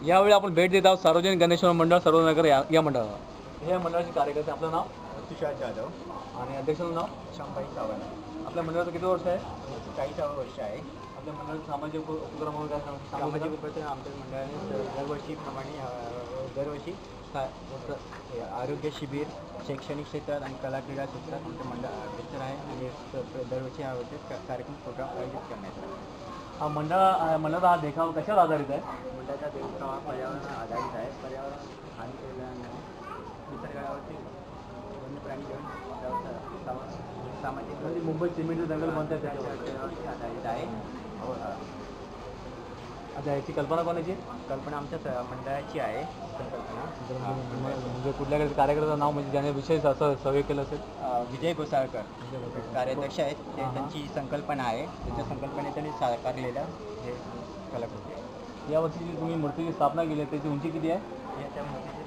यावेळी आपण भेट देत आहोत सार्वजनिक गणेश मंडळ सर्वनगर या मंडळाला। हे मंडळाचे कार्यकर्ते, आपलं नाव? तुषार जाधव। आणि अध्यक्षाचं नाव? शांबाई सावंत। आपल्या मंडळाचं किती वर्ष आहे? 40वे वर्ष आहे। आपल्या मंडळाचे सामाजिक उपक्रम वगैरे काय सामाजिक उपक्रम आमच्या मंडळाने दरवर्षी काय आरोग्य शिबिर, शैक्षणिक क्षेत्रात आणि कला क्रीडा क्षेत्रात आमचं मंडळ अग्रेसर आहे आणि दरवर्षी यावर्षी कार्यक्रम प्रोग्राम आयोजित करण्यात येतात। हा मंडळाचा हा देखाव कशावर आधारित आहे? मंडळाचा देखाव हा पर्यावरणावर आधारित आहे। पर्यावरण हानी केल्याने निसर्गावरती वन्य प्राणी घेऊन सामाजिक म्हणजे मुंबई सिमेंटचं जंगल म्हणतात त्याच्यावरती आधारित आहे। आता याची कल्पना कोणाची? कल्पना आमच्या मंडळाची आहे संकल्पना। म्हणजे कुठल्या कार्यकर्त्याचं नाव, म्हणजे ज्याने विशेष असं सहयोग केलं असेल? विजय घोसाळकर कार्याध्यक्ष आहेत, त्यांची संकल्पना आहे। त्यांच्या संकल्पने त्यांनी साकारलेल्या हे कलाकृती। यावर्षी जी तुम्ही मूर्तीची स्थापना केली आहे त्याची उंची किती आहे? त्या मूर्तीची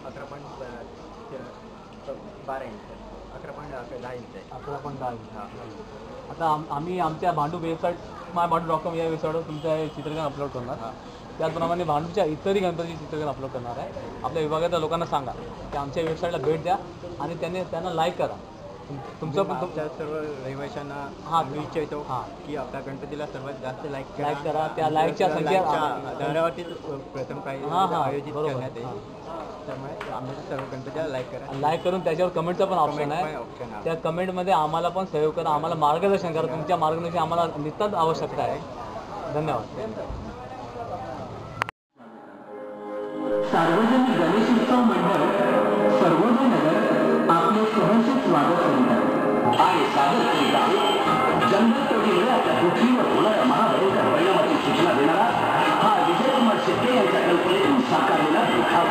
11.12 इंच, 11.10 इंच आहे। 11.10 इंच। आता आम्ही आमच्या भांडू वेबसाईट mybandu.com या वेबसाईटवर तुमचं हे चित्रकरण अपलोड करणार। त्याचप्रमाणे भांडूच्या इतरही गणपतीची चित्रकरण अपलोड करणार आहे। आपल्या विभागातल्या लोकांना सांगा की आमच्या वेबसाईटला भेट द्या आणि त्यांना लाईक करा। तुमचं सर्व रहिवाशांना मी इच्छितो की आपल्या गणपतीला सर्वात जास्त लाईक करा। त्या लाईकच्या संख्या आधारावरती प्रथम काही आयोजित करण्यात येईल। त्यामुळे आम्ही सर्व गणपतीला लाईक करून त्याच्यावर कमेंटचा पण ऑप्शन आहे। त्या कमेंटमध्ये आम्हाला पण सहयोग करा, आम्हाला मार्गदर्शन करा। तुमच्या मार्गदर्शनाची आम्हाला नितांत आवश्यकता आहे। धन्यवाद। सार्वजनिक गणेशोत्सव मंडळ सर्वोदय नगर आपले सहर्षित स्वागत करीत आहे आणि सादर करीत आहे जंगलतोडीमुळे आपल्या पृथ्वीवर होणाऱ्या महाभयंकर परिणामाची सूचना देणारा हा विजयकुमार शेट्टे यांच्या कल्पनेतून साकारलेला देखाव।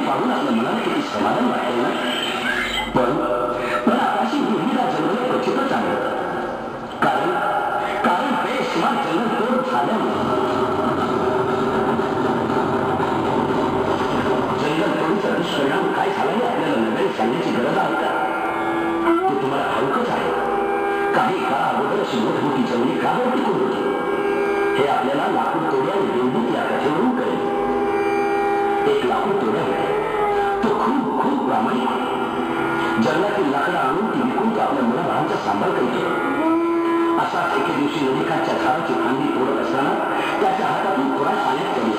पाहून आपल्या मनाला किती समाधान वाटते ना। पण आकाशी हिरवीगार जंगल क्वचितच आहे, कारण बेशुमार जंगल तोड झाल्यामुळे जंगल तोडीचा दुष्परिणाम काय झाला हे आपल्याला नव्याने सांगण्याची गरज आहे का? ते तुम्हाला ठाऊकच आहे। काही काळ अगोदर अशी मोठमोठी जंगली का टिकून होती हे आपल्याला लाकूड तोड्या आणि देवदूत या कथेवरून कळेल। एक लाकूड तोड्या होता, तो खूप प्रामाणिक जंगलातील लाकडं आणून ती विकून तो आपल्या मुलाबाळांचा सांभाळ करीत होता। असाच एके दिवशी नदीकाठच्या झाडाची फांदी तोडत असताना त्याच्या हातातून थोडा पाण्यात पडला।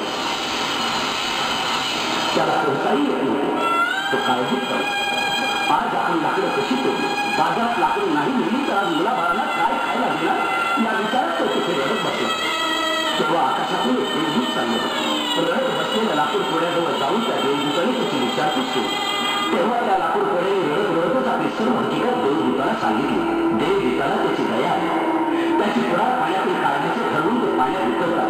त्याला पोहताही येत नव्हते। तो काळजीत पडला, आज आपण लाकडं कशी तोडली, बाजारात लाकडं नाही मिळली तर आज मुलाबाळांना काय खायला देणार या विचारात तो तिथे रडत बसला। तेव्हा आकाशातून एक देवदूत चाललं। रडत बसलेल्या लाकूड तोड्याजवळ जाऊन त्या देवदूताने त्याची विचारपूस केली। तेव्हा त्या लाकूड तोड्याने रडतच आपली सर्व हकीकत देवदूताला सांगितली। देवदूताला त्याची दया आली, त्याची कुडाळ पाण्यातून काढण्याचे ठरवून ते पाण्यात उतरतात।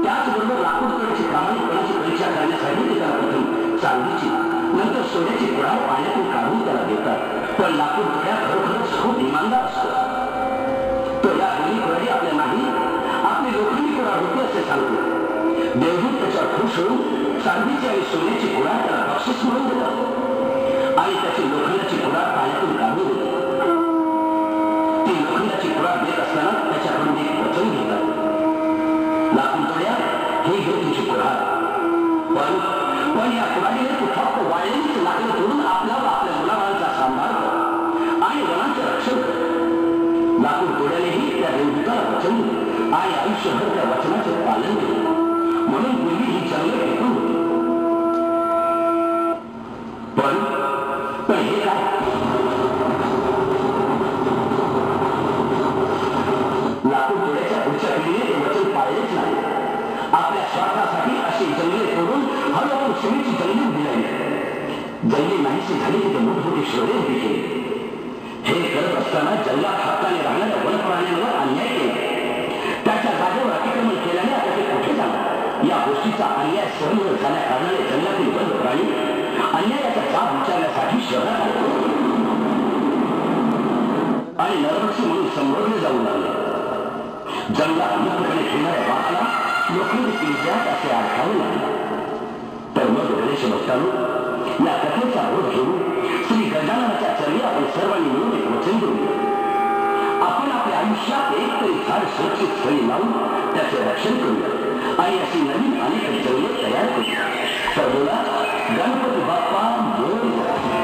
त्याचबरोबर लाकूड तोड्याची प्रामाणिकपणाची परीक्षा करण्यासाठी ते त्याला प्रथम चांदीची नंतर सोन्याची कुडाळ पाण्यातून काढून त्याला देतात। पण लाकूड तोड्या खरोखरच खूप इमानदार असतो। तो या दोन्ही कुडाळी आपल्या नाही, आपली लोखंडी कुडाळ होती असे सांगतो। देवदूत त्याच्यावर खुश होऊन चांदीची आणि सोन्याची कुडाळ त्याला बक्षीस म्हणून देतात आणि त्याची लोखंडाची कुडाळ पाण्यातून काढून देतात। ती लोखंडाची कुडाळ देत असताना त्याच्याकडून एक वचन घेतात, लाकूड तोड्या हे घे तुझी कुडाळ, पण या कुडाळीने तू फक्त वाळलेलीच लाकडं तोडून आपल्या मुलाबाळांचा सांभाळ कर आणि वनांचे रक्षण कर। लाकूड तोड्यानेही त्या देवदूताला वचन दिले आणि आयुष्यभर त्या वचनाचे पालन केले। म्हणून पूर्वी ही जंगल टिकून होती। पण हे काय, लाकूड तोड्याच्या पुढच्या पिढीने ते वचन पाळलेच नाही। आपल्या स्वार्थासाठी अशी जंगले तोडून हळूहळू शिमेची जंगली उभी राहिली। जंगली नाहीशी झाली की ते मोठमोठी शहरे उभी केली। हे करत असताना जंगलात हक्काने राहणाऱ्या वनप्राण्यांवर अन्याय केला। त्याच्या जागेवर अतिक्रमण केल्याने आता ते कुठे जाणार? या गोष्टीचा अन्याय सहन झाल्या कारणाने जंगलातील वन्य प्राणी शहरात आले आणि नरभक्षी म्हणून संबोधले जाऊ लागले. जंगलात मुक्तपणे फिरणाऱ्या वाघाला लोखंडी पिंजऱ्यात असे अडकावे लागले. तर मग गणेश भक्तांनो, या कथेचा बोध घेऊन श्री गजाननाच्या चरणी आपण सर्वांनी मिळून एक वचन देऊया. आपण आपल्या आयुष्यात एक तरी झाड सुरक्षित स्थळी लावून त्याचे रक्षण करूया आणि अशी नवीन अनेक जंगले तयार करूया. तर बोला, गणपती बाप्पा मोरया.